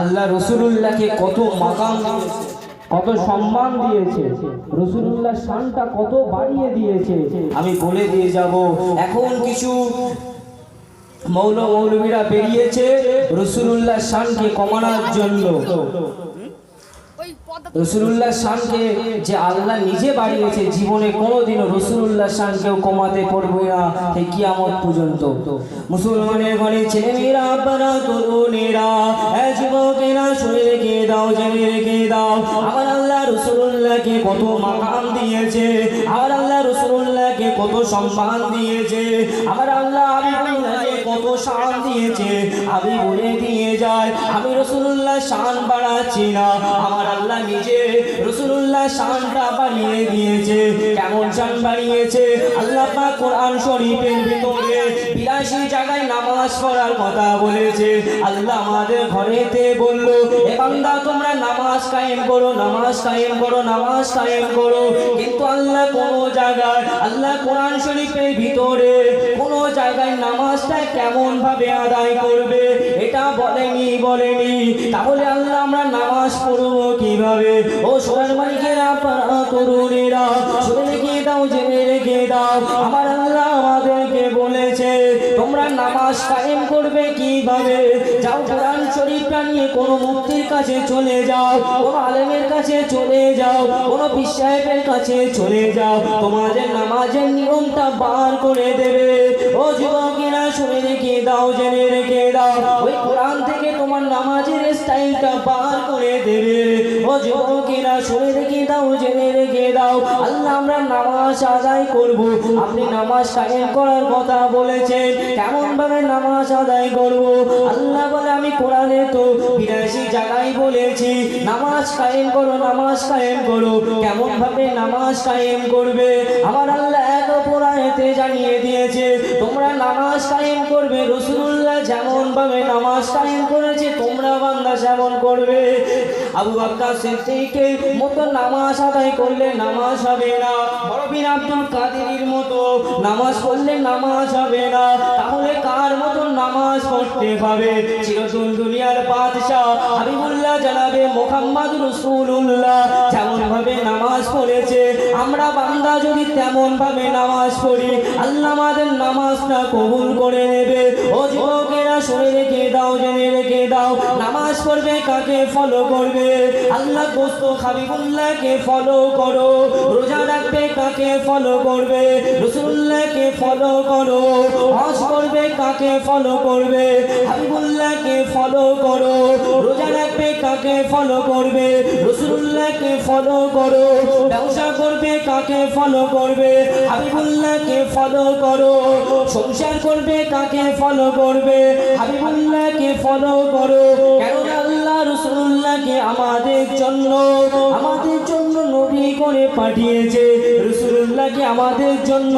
আল্লাহ রসুলুল্লাহকে কত মাকাম দিয়েছে, কত সম্মান দিয়েছে, রসুলুল্লাহ শানটা কত বাড়িয়ে দিয়েছে আমি বলে দিয়ে যাব। এখন কিছু মৌলবীরা বেরিয়েছে রসুলুল্লাহ শানকে কমানোর জন্য। রসুলুল্লাহ শানকে যে আল্লাহ নিজে বাড়িয়েছে, জীবনে কোনোদিনও রসুলুল্লাহ শানকেও কমাতে পারবে না এই কিয়ামত পর্যন্ত। মুসলমানের ঘরে ছেলেমেয়েরা, আব্বারা, তরুণেরা, যুবকেরা শুনে রেখে দাও, জেনে রেখে দাও, আমার আল্লাহ রসুলুল্লাহকে কত মাকাম দিয়েছে, আমার আল্লাহ রসুলুল্লাহকে কত সম্মান দিয়েছে, আমার আল্লাহ হাবিবুল্লাহকে কত শান দিয়েছে। আমি বলে দিয়ে যাই, আমি রসুলুল্লাহ শান বাড়াচ্ছি না, আমার আল্লাহ নিজে রসুলুল্লাহ শানটা বাড়িয়ে দিয়েছে। কেমন শান বাড়িয়েছে? আল্লাহ পাক কোরআন শরীফের ভিতরে 82 জায়গায় নামাজ পড়ার কথা বলেছে। আল্লাহ আমাদের ঘরেতে বলল, এ বান্দা তোমরা নামাজ কায়েম করো, নামাজ কায়েম করো, নামাজ কায়েম করো। কিন্তু আল্লাহ কোন জায়গায়, আল্লাহ কোরআন শরীফের ভিতরে কোন জায়গায় নামাজটা কেমন ভাবে আদায় করবে এটা বলেনি। তাহলে আল্লাহ আমরা নামাজ পড়বো কিভাবে? ও সোনার মালিকেরা, আপনারা তরুণেরা শুনে রেখে দাও, জেনে রেখে দাও, আমার আল্লাহ আমাদেরকে বলেছে তোমরা নামাজ কায়েম করবে কিভাবে। যাও কোরআন শরীফটা নিয়ে কোনো মুফতির কাছে চলে যাও, কোনো আলেমের কাছে চলে যাও, কোনো পীর সাহেবের কাছে চলে যাও, তোমাদের নামাজের নিয়মটা বার করে দেবে। ও যুবকেরা শুনে রেখে দাও, জেনে রেখে দাও, ওই কোরআন থেকে তোমার নামাজের স্টাইলটা বার করে দেবে। ও যুবকেরা শুনে রেখে দাও, জেনে রেখে দাও, আল্লাহ আমরা নামাজ আদায় করব। আপনি নামাজ কায়েম করার কথা বলেছেন, কেমন ভাবে নামাজ আদায় করব? আল্লাহ বলে আমি কোরআনে তো 82 জায়গায় বলেছি নামাজ কায়েম করো, নামাজ কায়েম করো। কেমন ভাবে নামাজ কায়েম করবে? আমার আল্লাহ এক অপর আয়াতে জানিয়ে দিয়েছে তোমরা নামাজ কায়েম করবে রাসূলুল্লাহ যেমন ভাবে নামাজ কায়েম করেছে তোমরা বান্দা যেমন করবে। আবু বকর সিদ্দিকের মতো নামাজ আদায় করলে নামাজ হবে না, বড় পীর আব্দুল কাদেরের মতো নামাজ পড়লে নামাজ হবে না। তাহলে কার মতো নামাজ পড়তে হবে? চিরদিন দুনিয়ার বাদশা হাবিবুল্লাহ জনাবে মুহাম্মদ রাসূলুল্লাহ যেমন ভাবে নামাজ পড়েছে, আমরা বান্দা যদি তেমন ভাবে নামাজ পড়ি আল্লাহ আমাদের নামাজটা কবুল করে নেবে। ও যুবকেরা শুনে রেখে দাও, জেনে রেখে দাও, নামাজ পড়বে কাকে ফলো করবে? আল্লাহ দোস্ত হাবিবুল্লাহকে ফলো করো। রোজা রাখবে কাকে ফলো করবে? রাসূলুল্লাহকে ফলো করো। হজ করবে কাকে ফলো করবে? হাবিবুল্লাহকে ফলো করো। রোজা রাখবে কাকে ফলো করবে? রাসূলুল্লাহকে ফলো করো। ব্যবসা করবে কাকে ফলো করবে? হাবিবুল্লাহকে ফলো করো। সংসার করবে কাকে ফলো করবে? হাবিবুল্লাহকে ফলো করো। কেন আল্লাহ রাসূলুল্লাহকে আমাদের জন্য নবী করে পাঠিয়েছে, রাসূলুল্লাহকে আমাদের জন্য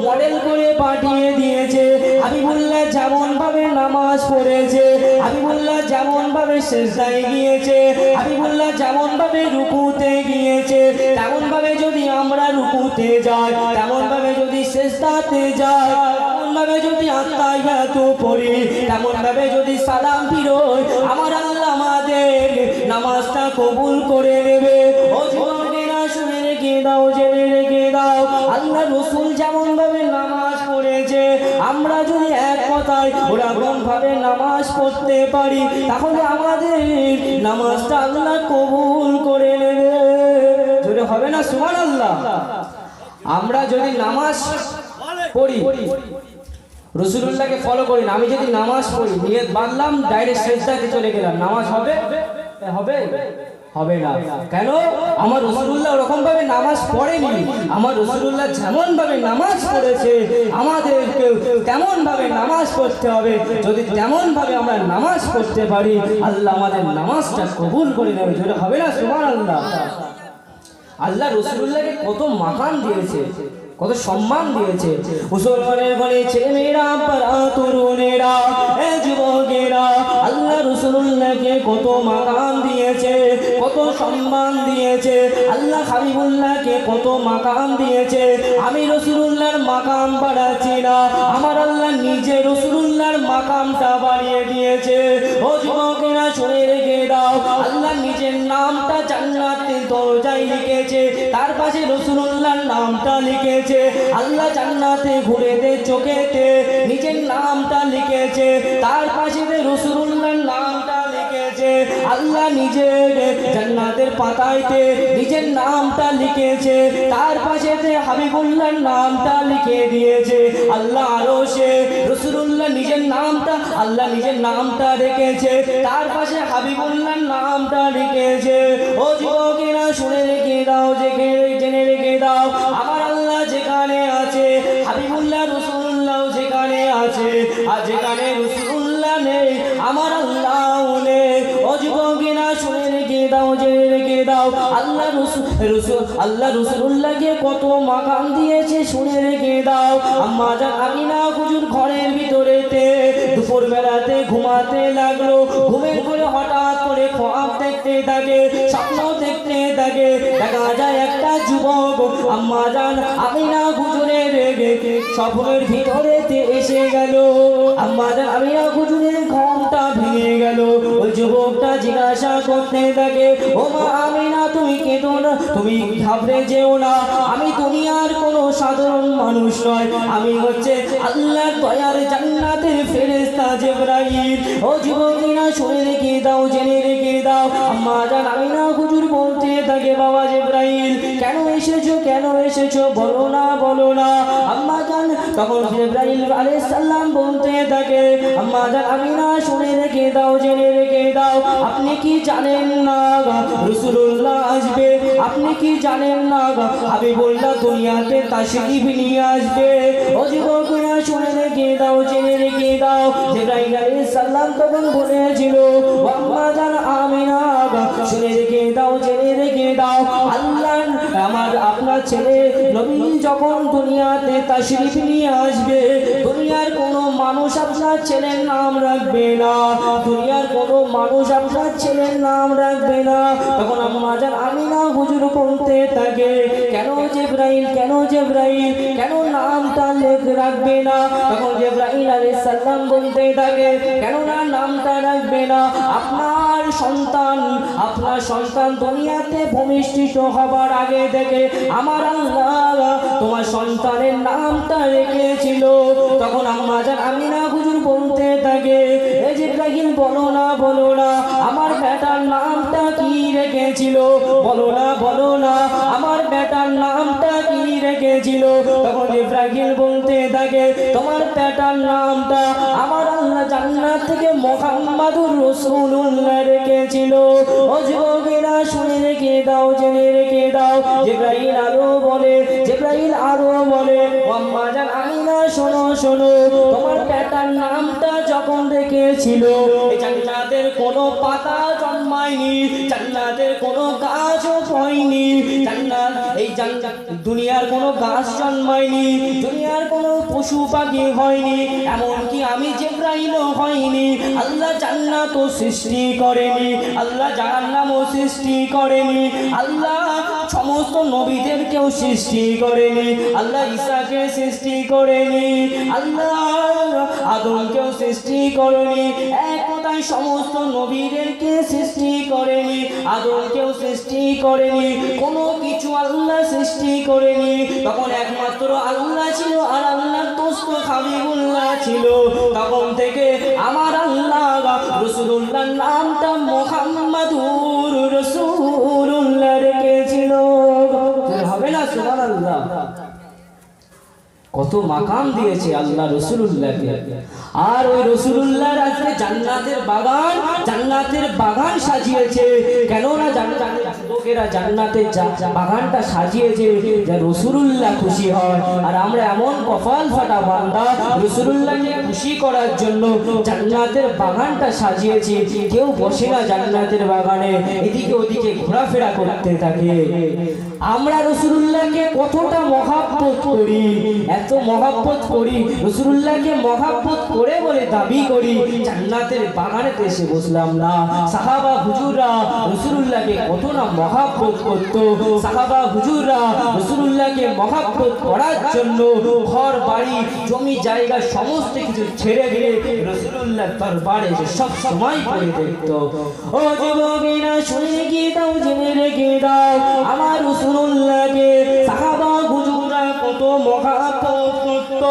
মডেল করে পাঠিয়ে দিয়েছে। হাবিবুল্লাহ যেমন ভাবে নামাজ পড়েছে, হাবিবুল্লাহ যেমন ভাবে সিজদায় গিয়েছে, হাবিবুল্লাহ যেমন ভাবে রুকুতে গিয়েছে, তেমন ভাবে যদি আমরা রুকুতে যাই, তেমন ভাবে যদি সিজদাতে যাই, তেমন ভাবে যদি আত্তাহিয়াতু পড়ি, তেমন ভাবে যদি সালাম ফিরোই, আমার আল্লাহ আমাদের নামাজটা কবুল করে নেবে। ও যুবকেরা শুনে রেখে দাও, জেনে রেখে দাও, আল্লাহ রাসূল যেমন ভাবে নামাজ পড়েছে আমরা যদি এক কথায় ওরকম ভাবে নামাজ পড়তে পারি তাহলে আমাদের নামাজটা আল্লাহ কবুল করে নেবে। জোরে হবে না সুবহানাল্লাহ? আমরা যদি নামাজ পড়ি, রাসূলুল্লাহকে ফলো করি না, আমি যদি নামাজ পড়ি নিয়ত বাঁধলাম ডাইরেক্ট সিজদাতে চলে গেলাম, নামাজ হবে? হবে না। কেন? আমার রাসূলুল্লাহ ওরকম ভাবে নামাজ পড়েনি। আমার রাসূলুল্লাহ যেমন ভাবে নামাজ পড়েছে আমাদেরকে তেমন ভাবে নামাজ পড়তে হবে। যদি তেমন ভাবে আমরা নামাজ পড়তে পারি আল্লাহ আমাদের নামাজটা কবুল করে নেবে। যেটা হবে না সুবহানাল্লাহ? আল্লাহ রাসূলুল্লাহকে কত মাকাম দিয়েছে, কত সম্মান দিয়েছে। মুসলমানের ঘরে ছেলেমেয়েরা, আপনারা তরুণেরা, যুবকেরা, আল্লাহ রাসূলুল্লাহকে কত মাকাম দিয়েছে, কত সম্মান দিয়েছে। আল্লাহ হাবিবুল্লাহকে কত মাকাম দিয়েছে। আমি রাসূলুল্লাহর মাকাম বাড়াচ্ছি না, আমার আল্লাহ নিজে রাসূলুল্লাহর মাকামটা বাড়িয়ে দিয়েছে। ও যুবকেরা শুনে রেখে দাও। আল্লাহ নিজের নামটা জান্নাতের দরজায় লিখেছে, তার পাশে রাসূলুল্লাহর নামটা লিখেছে। আল্লাহ জান্নাতে ঘুরে দে চোখেতে নিজের নামটা লিখেছে, তার পাশে রাসূলুল্লাহর নামটা লিখেছে। আল্লাহ নিজের জান্নাতের পাতাইতে নিজের নামটা লিখেছে, তার পাশে হাবিবুল্লাহর নামটা লিখে দিয়েছে। আল্লাহ আরশে রাসূলুল্লাহ নিজের নামটা, আল্লাহ নিজের নামটা রেখেছে, তার পাশে হাবিবুল্লাহর নামটা লিখেছে। ও যুবকেরা শুনে রেখে দাও, জেনে রেখে দাও, আমার আল্লাহ যেখানে আছে হাবিবুল্লাহ রাসূলুল্লাহ যেখানে আছে, আর যেখানে রাসূলুল্লাহ নেই আমার আল্লাহ নেই। ও যুবকেরা শুনে রেখে দাও, জেনে রেখে দাও, আল্লাহ রাসূলুল্লাহকে কত মাকাম দিয়েছে শুনে রেখে দাও। আম্মা জান আমিনা হুজুর ঘরের ভিতরেতে দুপুর বেলাতে ঘুমাতে লাগলো, ঘুমের করে হঠাৎ করে খ্বাব দেখতে থাকে, স্বপ্ন দেখতে থাকে। দেখা যায় একটা যুবক আম্মা জান আমিনা হুজুরের স্বপ্নের ভিতরেতে এসে গেল। আম্মা জান আমিনা হুজুরের ঘুমটা ভেঙে গেল। ওই যুবকটা জিজ্ঞাসা করতে থাকে, ও মা আমিনা তুমি কেঁদো না, তুমি ঘাবড়ে যেও না, আমি দুনিয়ার কোনো সাধারণ মানুষ নয়, আমি হচ্ছে আল্লাহর দয়ার জান্নাতের ফেরেশতা জিবরাইল। ও যুবকেরা শুনে রেখে দাও, জেনে রেখে দাও, আম্মা জান আমিনা হুজুর বলতে থাকে, বাবা জিবরাইল কেন এসেছো, কেন এসেছো, বলো না, বলো না। আম্মা জান তখন জিবরাইল আলাইহিস সালাম বলতে থাকে, আম্মা জান আমিনা শুনে রেখে দাও, জেনে রেখে দাও, আপনি কি জানেন না রাসূলুল্লাহ আসবে, আপনি কি জানেন না হাবিবুল্লাহ দুনিয়াতে তাশরীফ নিয়ে আসবে। ও যুবকেরা শুনে রেখে দাও, জেনে রেখে দাও, জিবরাইল আলাইহিস সালাম তখন বলেছিল, আম্মা জান আমিনা শুনে রেখে দাও, জেনে রেখে দাও, আল্লাহ আমার আপনার ছেলে নবী যখন দুনিয়াতে তাশরীফ নিয়ে আসবে, দুনিয়ার কোনো মানুষ আপনার ছেলের নাম রাখবে না, দুনিয়ার কোনো মানুষ আপনার ছেলের নাম রাখবে না। তখন আম্মা জান আমিনা হুজুর বলতে থাকে, কেন জিবরাইল, কেন জিবরাইল, কেন নামটা রাখবে না। তখন জিবরাইল আলাইহিস সালাম বলতে থাকে, কেন না নামটা রাখবে না, আপনার সন্তান দুনিয়াতে ভূমিষ্ঠিত হবার আগে থেকে আমার আল্লাহ তোমার সন্তানের নামটা রেখেছিল। তখন আম্মা জান আমিনা হুজুর বলতে থাকে, এ জিবরাইল বলো না, বলো না, আমার বেটার নামটা কি রেখেছিল, বলো না, বলো না, আমার বেটার নামটা কি রেখেছিল। তখন জিবরাইল বলতে থাকে, তোমার বেটার নামটা আমার আল্লাহ জান্নাত থেকে মুহাম্মাদুর রাসূলুল্লাহ রেখেছিল। ও যুবকেরা শুনে রেখে দাও, জেনে রেখে দাও, জিবরাইল আরো বলে, আম্মা জান আমিনা শোনো, শোনো, তোমার বেটার নামটা যখন রেখেছিল এই জান্নাতের কোনো পাতা জন্মায়নি, জান্নাতের কোনো গাছও হয়নি, জান্নাত দুনিয়ার কোনো গাছ জন্মায়নি, দুনিয়ার কোনো পশু পাখি হয়নি, এমনকি আমি জিবরাইলও হয়নি। আল্লাহ জান্নাতও সৃষ্টি করেনি, আল্লাহ জাহান্নামও সৃষ্টি করেনি, আল্লাহ সমস্ত নবীদেরকেও সৃষ্টি করেনি, আল্লাহ ঈসাকে সৃষ্টি করেনি, আল্লাহ আদমকেও সৃষ্টি করেনি। এক কথায় সমস্ত নবীদেরকে সৃষ্টি করেনি, আদমকেও সৃষ্টি করেনি, কোনো কিছু আল্লাহ সৃষ্টি করেনি। তখন একমাত্র আল্লাহ ছিল, আর আল্লাহর দোস্ত হাবিবুল্লাহ ছিল। তখন থেকে আমার আল্লাহ রাসূলুল্লাহর নামটা মুহাম্মাদুর রাসূলুল্লাহ রেখেছিল। হবে না সুবহানাল্লাহ। কত মাকাম দিয়েছে আল্লাহ রাসূলুল্লাহকে, আর ওই রাসূলুল্লাহর আজকে জান্নাতের বাগান সাজিয়েছে। কেন না লোকেরা জান্নাতের বাগানটা সাজিয়েছে যে রাসূলুল্লাহ খুশি হয়, আর আমরা এমন কপাল ফাটা বান্দা রাসূলুল্লাহকে খুশি করার জন্য জান্নাতের বাগানটা সাজিয়েছি। কেউ বসে না জান্নাতের বাগানে, এদিকে ওদিকে ঘোরাফেরা করতে থাকে। আমরা রাসূলুল্লাহকে কতটা মহব্বত করি, এত মহব্বত করি, রাসূলুল্লাহকে মহব্বত করে বলে দাবি করি জান্নাতের বাগানেতে এসে বসলাম। বুঝলাম না সাহাবা হুজুররা রাসূলুল্লাহকে কত না মহব্বত করত। সাহাবা হুজুররা রাসূলুল্লাহকে মহব্বত করার জন্য ঘর বাড়ি জমি জায়গা সমস্ত কিছু ছেড়ে দিয়ে রাসূলুল্লাহর দরবারে সব সময় পড়ে দেখত। ও যুবকেরা শুনে কি দাও, জেনে রেখে দাও, আমার রাসূলুল্লাহকে সাহাবা হুজুররা কত মহব্বত করত,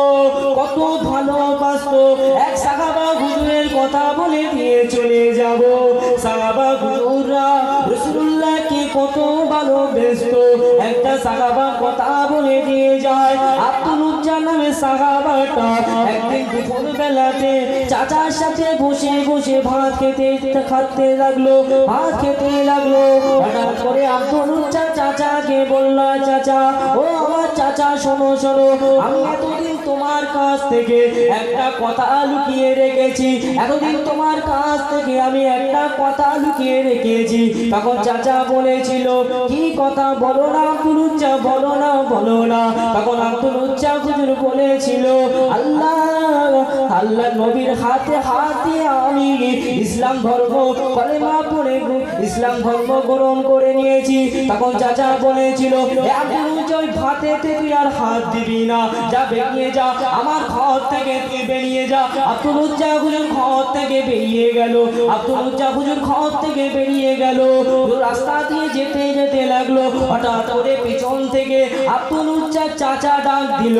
কত ভালোবাসতো। এক সাহাবা হুজুরের কথা বলে দিয়ে চলে যাব। সাহাবা হুজুররা রাসূলুল্লাহকে কত ভালোবাসতো। একটা সাহাবা কথা বলে দিয়ে যায়। আব্দুল উজ্জা নামে সাহাবাটা একদিন দুপুর বেলাতে চাচার সাথে বসে বসে ভাত খেতে লাগলো। হঠাৎ করে আব্দুল উজ্জা চাচাকে বলল, চাচা, ও আমার চাচা, শোনো শোনো, আমি এতদিন তোমার কাছ থেকে একটা কথা লুকিয়ে রেখেছি। এতদিন তোমার কাছ থেকে আমি একটা কথা লুকিয়ে রেখেছি। তখন চাচা বলেছিল, কি কথা, বলো না আব্দুল উজ্জা, বলো না, বলো না। তখন আব্দুল উজ্জা হুজুর বলেছিল, আল্লাহ নবীর হাতে হাত দিয়ে আমি ইসলাম ধর্ম কলেমা পড়ে ইসলাম ধর্ম গ্রহণ করে নিয়েছি। তখন চাচা বলেছিল, আব্দুল উজ্জা, ওই ভাতেতে তুই আর হাত দিবি না, যা বেরিয়ে যা, আমার ঘর থেকে তুই বেরিয়ে যা। আব্দুল উজ্জা হুজুর ঘর থেকে বেরিয়ে গেল। আব্দুল উজ্জা হুজুর ঘর থেকে বেরিয়ে গেল। রাস্তা দিয়ে যেতে যেতে লাগলো। হঠাৎ করে পিছন থেকে আব্দুল উজ্জা চাচা ডাক দিল,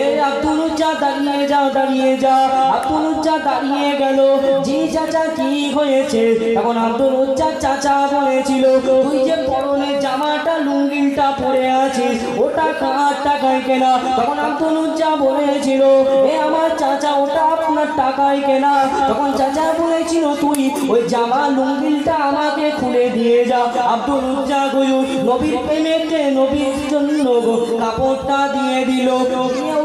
এ আব্দুল উজ্জা, দাঁড়িয়ে যাও, দাঁড়িয়ে যা। আব্দুল উজ্জা দাঁড়িয়ে গেল। জি চাচা, কি হয়েছে? তখন আব্দুল উজ্জা চাচা বলেছিল, তুই যে পরনে জামাটা লুঙ্গিটা পরে আছিস, ওটা কার টাকায় কেনা? তখন আব্দুল উজ্জা বলেছিল, এ আমার চাচা, ওটা আপনার টাকায় কেনা। তখন চাচা বলেছিল, তুই ওই জামা লুঙ্গিটা আমাকে খুলে দিয়ে যা। আব্দুল উজ্জা হুজুর নবীর প্রেমেতে নবীর জন্য কাপড়টা দিয়ে দিল।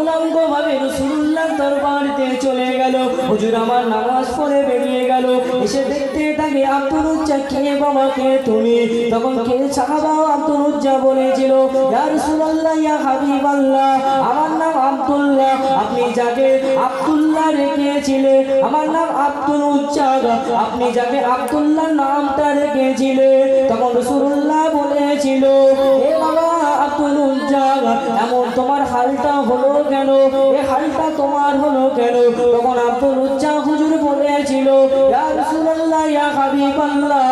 উলঙ্গ ভাবে রাসূলুল্লাহর দরবারে চলে গেল। হুজুর আমার নামাজ পড়ে বেরিয়ে গেল। এসে দেখতে থাকে আব্দুল উজ্জা, কে বাবা, কে তুমি? তখন কে সাহাবা আব্দুল উজ্জা বলেছিল, ইয়া রাসূলুল্লাহ, ইয়া হাবিবাল্লাহ, আমার নাম আব্দুল্লাহ, আপনি যাকে আব্দুল্লাহ রেখেছিলেন, আমার নাম আব্দুল উজ্জা, আপনি যাকে আব্দুল্লাহ নামটা রেখেছিলেন। তখন রাসূলুল্লাহ বলেছিল, এ বাবা আব্দুল উজ্জা, এমন তোমার হালটা হলো কেন? এ হালটা তোমার হলো কেন? তখন আব্দুল উজ্জা হুজুর বলেছিল, ইয়া রাসূলুল্লাহ, ইয়া হাবিবাল্লাহ,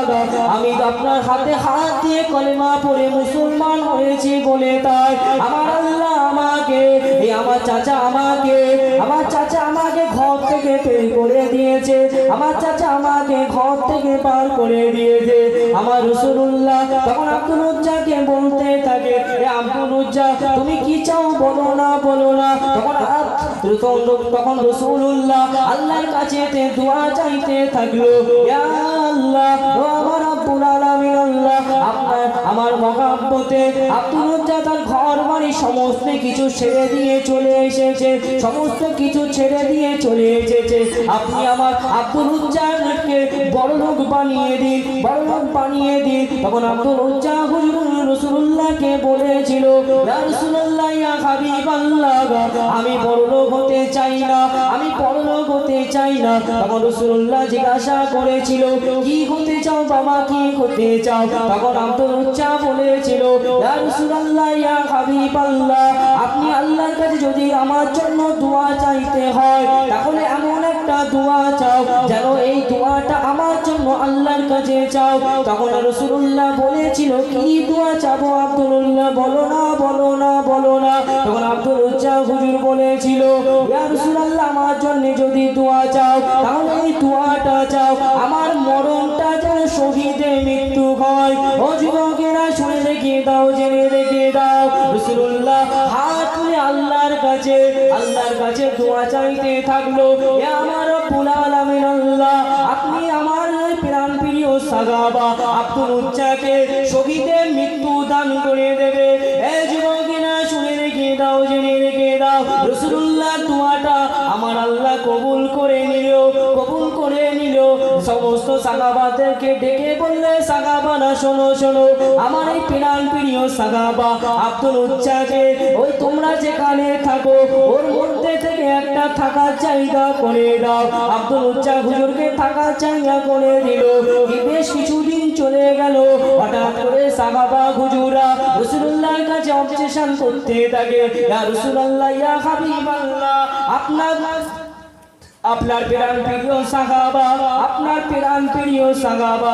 আমি আপনার হাতে হাত দিয়ে কলেমা পড়ে মুসলমান হয়েছি বলে তাই আমার আল্লাহ আমাকে, আমার চাচা আমাকে ঘর থেকে বের করে দিয়েছে। আমার চাচা আমাকে ঘর থেকে পার করে দিয়েছে আমার রাসূলুল্লাহ। তখন আব্দুল উজ্জাকে বলতে থাকে, এ আব্দুল উজ্জা, তুমি কি চাও, বলো না, বলো না। তখন রাসূলুল্লাহ আল্লাহর কাছে দোয়া চাইতে থাকলো, ইয়া আল্লাহ, ও আমার রব্বুল আলামিন, আল্লাহ, আপনার আমার মহব্বতে আব্দুল উজ্জা তার ঘর বাড়ি সমস্ত কিছু ছেড়ে দিয়ে চলে এসেছে, সমস্ত কিছু ছেড়ে দিয়ে চলে এসেছে। আপনি আমার আব্দুল উজ্জাকে বড়লোক বানিয়ে দিন, বড়লোক বানিয়ে দিন। তখন আব্দুল উজ্জা হুজুর রাসূলুল্লাহকে বলেছিল, ইয়া রাসূলুল্লাহ, ইয়া হাবিবাল্লাহ, আমি বড়লোক হতে চাই না, আমি বড়লোক হতে চাই না। তখন রাসূলুল্লাহ জিজ্ঞাসা করেছিল, কি হতে চাও বাবা, কি হতে চাও? তখন আব্দুল উজ্জা বলেছিল, ইয়া রাসূলুল্লাহ, ইয়া হাবিবাল্লাহ, আপনি আল্লাহর কাছে যদি আমার জন্য দোয়া চাইতে হয়, তাহলে এমন একটা দোয়া চাও যেন এই দোয়াটা আমার জন্য আল্লাহর কাছে চাও। তখন রাসূলুল্লাহ বলেছিল, কি দোয়া চাবো আব্দুল্লাহ, বলো না, বলো না, বলো না। তখন আব্দুল উজ্জা হুজুর বলেছিল, ইয়া রাসূলুল্লাহ, আমার জন্য যদি দোয়া চাও, তাহলে এই দোয়াটা চাও, আমার মরণটা যেন শহীদের মৃত্যু হয়। ও যুবকেরা, শুনে রেখে দাও, জেনে রেখে দাও। রাসূলুল্লাহ হাত তুলে আল্লাহর কাছে দোয়া চাইতে থাকলো, এ আমার রব্বুল আলামিন, আল্লাহ, আপনি আমার প্রাণ প্রিয় সাহাবা আব্দুল উজ্জাকে শহীদের মৃত্যু দান করে দেবে। এ যুবকেরা, শুনে রেখে দাও, জেনে রেখে দাও। রাসূলুল্লাহ দোয়াটা আমার আল্লাহ কবুল করে নিল, কবুল করে নিল। সমস্ত সাহাবাদেরকে ডেকে বললে, সাহাবারা শোনো শোনো, আমার এই প্রাণ প্রিয় সাহাবা আব্দুল উজ্জাকে ওই তোমরা যেখানে থাকো ওর মধ্যে থেকে একটা থাকার জায়গা করে দাও। আব্দুল উজ্জা হুজুরকে থাকার জায়গা করে দিল। বেশ কিছুদিন চলে গেল। হঠাৎ করে সাহাবা হুজুরা রাসূলুল্লাহর কাছে অবজেকশন করতে থাকে, ইয়া রাসূলুল্লাহ, ইয়া হাবিবাল্লাহ, আপনার প্রাণ প্রিয় সাহাবা, আপনার প্রাণ প্রিয় সাহাবা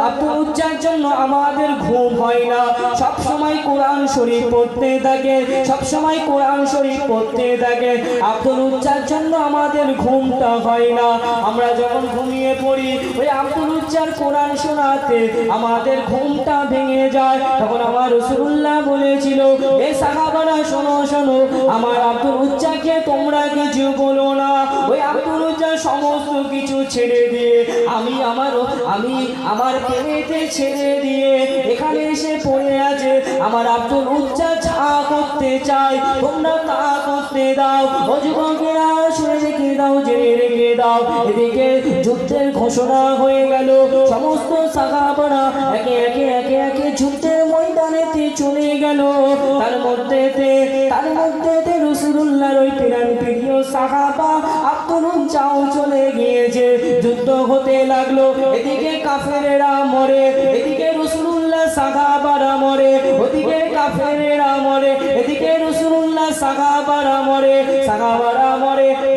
আব্দুল উজ্জার জন্য আমাদের ঘুম হয় না। সব সময় কোরআন শরীফ পড়তে থাকে, সব সময় কোরআন শরীফ পড়তে থাকে। আব্দুল উজ্জার জন্য আমাদের ঘুমটা হয় না। আমরা যখন ঘুমিয়ে পড়ি ওই আব্দুল উজ্জার কোরআন শোনাতে আমাদের ঘুমটা ভেঙে যায়। তখন আমার রাসূলুল্লাহ বলেছিল, এ সাহাবারা শোনো শোনো, আমার আব্দুল উজ্জাকে তোমরা কিছু বলো না। ওই আব্দুল উজ্জা সমস্ত কিছু ছেড়ে দিয়ে আমি আমার প্রেমেতে ছেড়ে দিয়ে এখানে এসে পড়ে আছে। আমার আব্দুল উজ্জা যা করতে চাই তোমরা তা করতে দাও। ও যুবকেরা শুনে রেখে দাও, জেনে রেখে দাও, এদিকে যুদ্ধের ঘোষণা হয়ে গেল। সমস্ত সাহাবারা একে একে একে একে যুদ্ধের ময়দানেতে চলে গেল। তার মধ্যে রাসূলুল্লাহর ওই প্রাণ প্রিয় সাহাবা আব্দুল উজ্জাও চলে গিয়েছে। যুদ্ধ হতে লাগলো। এদিকে কাফেরেরা মরে, এদিকে রাসূলুল্লাহ সাহাবারা মরে, ওদিকে কাফেরেরা মরে, এদিকে রাসূলুল্লাহ সাহাবারা মরে,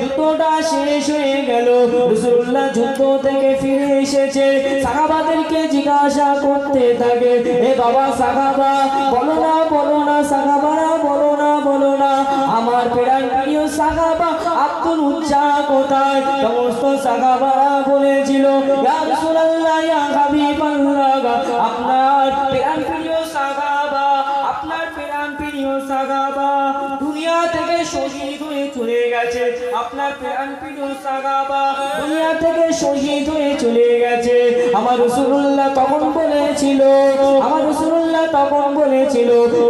যুদ্ধটা শেষ হয়ে গেল। রাসূলুল্লাহ যুদ্ধ থেকে ফিরে এসেছে। সাহাবাদেরকে জিজ্ঞাসা করতে থাকে, এ বাবা সাহাবা, বলো না বলো না, সাহাবারা বলো না বলো না, আমার প্রাণ প্রিয় সাহাবা আব্দুল উজ্জা কোথায়? সমস্ত সাহাবারা বলেছিল, ইয়া রাসূলুল্লাহ, ইয়া হাবিবাল্লাহ, আপনার প্রাণ প্রিয় সাহাবা, আপনার প্রাণ প্রিয় সাহাবা দুনিয়া থেকে শহীদ হয়ে চলে গেছে। আপনার প্রাণ প্রিয় সাহাবা দুনিয়া থেকে শহীদ হয়ে চলে গেছে। আমার রাসূলুল্লাহ তখন বলেছিল,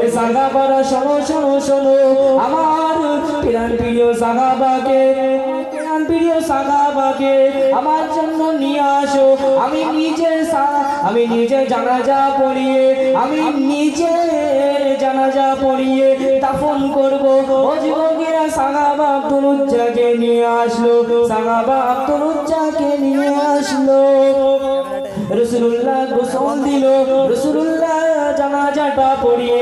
এ সাহাবারা শোনো শোনো শোনো, আমার প্রাণ প্রিয় সাহাবাকে আমার জন্য নিয়ে আসো। আমি নিজে জানাজা পড়িয়ে দাফন করব। ও যুবকেরা সাহাবা আব্দুল উজ্জাকে নিয়ে আসলো। রাসূলুল্লাহ গোসল দিল। রাসূলুল্লাহ জানাজাটা পড়িয়ে